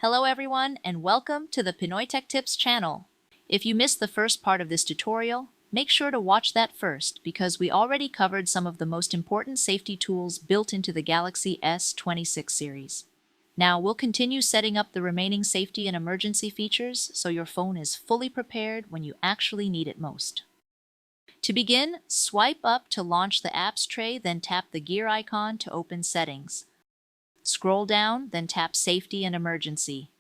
Hello everyone and welcome to the Pinoy Tech Tips channel. If you missed the first part of this tutorial, make sure to watch that first because we already covered some of the most important safety tools built into the Galaxy S26 series. Now we'll continue setting up the remaining safety and emergency features so your phone is fully prepared when you actually need it most. To begin, swipe up to launch the apps tray, then tap the gear icon to open settings. Scroll down, then tap Safety and Emergency.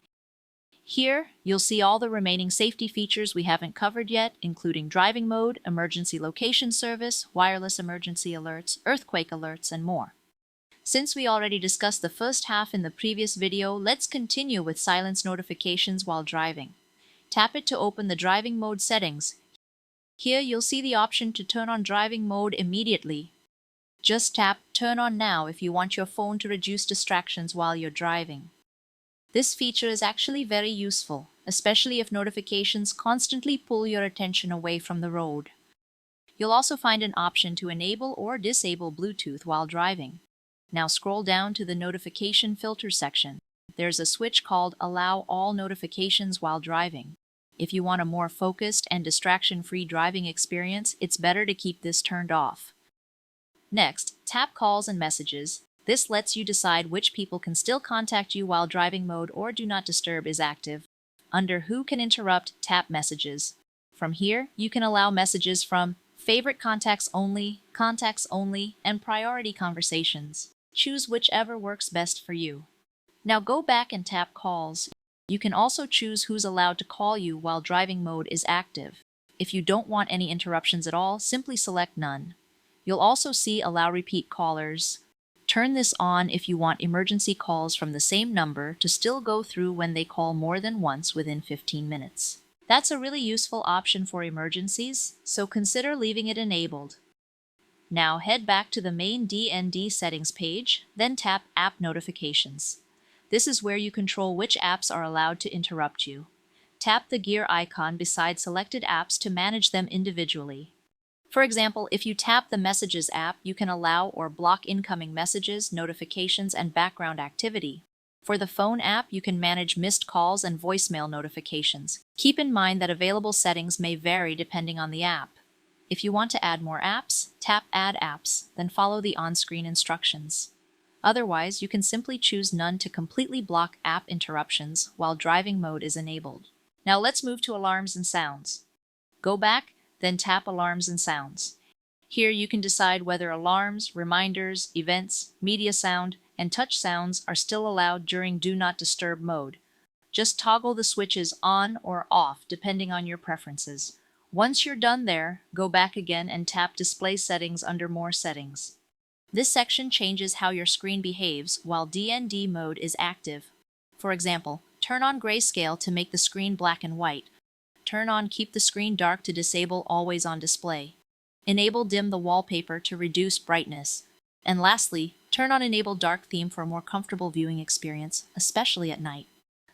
Here, you'll see all the remaining safety features we haven't covered yet, including driving mode, emergency location service, wireless emergency alerts, earthquake alerts, and more. Since we already discussed the first half in the previous video, let's continue with silence notifications while driving. Tap it to open the driving mode settings. Here, you'll see the option to turn on driving mode immediately. Just tap Turn On Now if you want your phone to reduce distractions while you're driving. This feature is actually very useful, especially if notifications constantly pull your attention away from the road. You'll also find an option to enable or disable Bluetooth while driving. Now scroll down to the notification filter section. There's a switch called Allow All Notifications while driving. If you want a more focused and distraction-free driving experience, it's better to keep this turned off. Next, tap Calls and Messages. This lets you decide which people can still contact you while driving mode or Do Not Disturb is active. Under Who Can Interrupt, tap Messages. From here, you can allow messages from Favorite Contacts Only, and Priority Conversations. Choose whichever works best for you. Now go back and tap Calls. You can also choose who's allowed to call you while driving mode is active. If you don't want any interruptions at all, simply select None. You'll also see Allow Repeat Callers. Turn this on if you want emergency calls from the same number to still go through when they call more than once within 15 minutes. That's a really useful option for emergencies, so consider leaving it enabled. Now head back to the main DND settings page, then tap App Notifications. This is where you control which apps are allowed to interrupt you. Tap the gear icon beside selected apps to manage them individually. For example, if you tap the Messages app, you can allow or block incoming messages, notifications, and background activity. For the phone app, you can manage missed calls and voicemail notifications. Keep in mind that available settings may vary depending on the app. If you want to add more apps, tap Add Apps, then follow the on-screen instructions. Otherwise, you can simply choose None to completely block app interruptions while driving mode is enabled. Now let's move to alarms and sounds. Go back, then tap Alarms and Sounds. Here you can decide whether alarms, reminders, events, media sound, and touch sounds are still allowed during Do Not Disturb mode. Just toggle the switches on or off depending on your preferences. Once you're done there, go back again and tap Display Settings under More Settings. This section changes how your screen behaves while DND mode is active. For example, turn on grayscale to make the screen black and white. Turn on Keep the Screen Dark to disable Always on Display. Enable Dim the Wallpaper to reduce brightness. And lastly, turn on Enable Dark Theme for a more comfortable viewing experience, especially at night.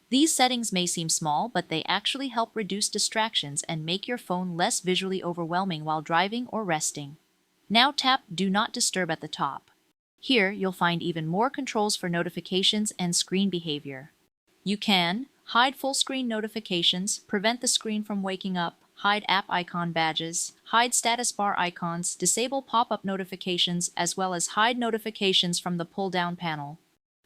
These settings may seem small, but they actually help reduce distractions and make your phone less visually overwhelming while driving or resting. Now tap Do Not Disturb at the top. Here, you'll find even more controls for notifications and screen behavior. You can hide full screen notifications, prevent the screen from waking up, hide app icon badges, hide status bar icons, disable pop-up notifications, as well as hide notifications from the pull-down panel.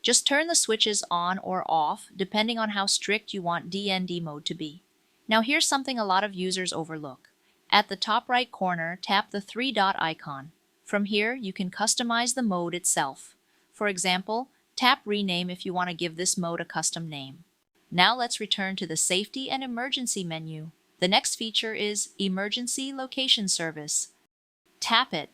Just turn the switches on or off, depending on how strict you want DND mode to be. Now here's something a lot of users overlook. At the top right corner, tap the three-dot icon. From here, you can customize the mode itself. For example, tap Rename if you want to give this mode a custom name. Now let's return to the Safety and Emergency menu. The next feature is Emergency Location Service. Tap it.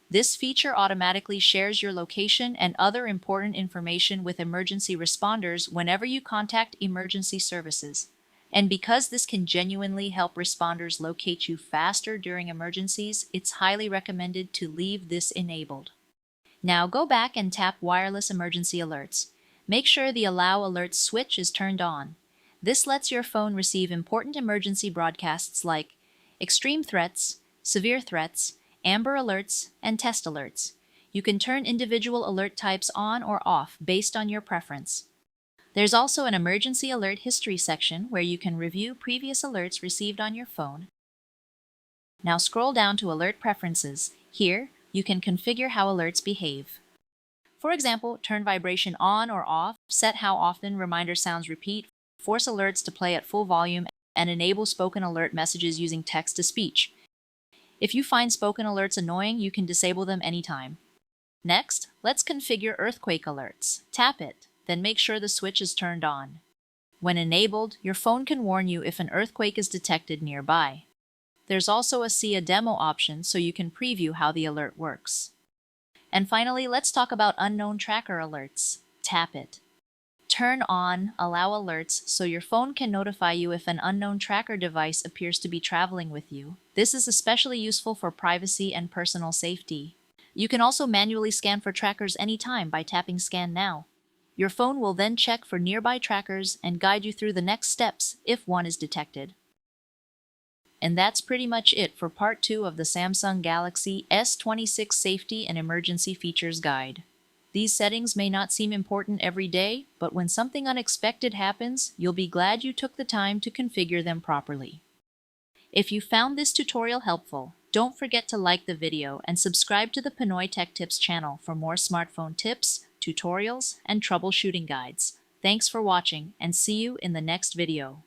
This feature automatically shares your location and other important information with emergency responders whenever you contact emergency services. And because this can genuinely help responders locate you faster during emergencies, it's highly recommended to leave this enabled. Now go back and tap Wireless Emergency Alerts. Make sure the Allow Alerts switch is turned on. This lets your phone receive important emergency broadcasts like extreme threats, severe threats, Amber Alerts, and Test Alerts. You can turn individual alert types on or off based on your preference. There's also an emergency alert history section where you can review previous alerts received on your phone. Now scroll down to Alert Preferences. Here, you can configure how alerts behave. For example, turn vibration on or off, set how often reminder sounds repeat, force alerts to play at full volume, and enable spoken alert messages using text-to-speech. If you find spoken alerts annoying, you can disable them anytime. Next, let's configure earthquake alerts. Tap it, then make sure the switch is turned on. When enabled, your phone can warn you if an earthquake is detected nearby. There's also a See a Demo option so you can preview how the alert works. And finally, let's talk about unknown tracker alerts. Tap it. Turn on Allow Alerts so your phone can notify you if an unknown tracker device appears to be traveling with you. This is especially useful for privacy and personal safety. You can also manually scan for trackers anytime by tapping Scan Now. Your phone will then check for nearby trackers and guide you through the next steps if one is detected. And that's pretty much it for part 2 of the Samsung Galaxy S26 Safety and Emergency Features Guide. These settings may not seem important every day, but when something unexpected happens, you'll be glad you took the time to configure them properly. If you found this tutorial helpful, don't forget to like the video and subscribe to the Pinoy Tech Tips channel for more smartphone tips, tutorials, and troubleshooting guides. Thanks for watching, and see you in the next video.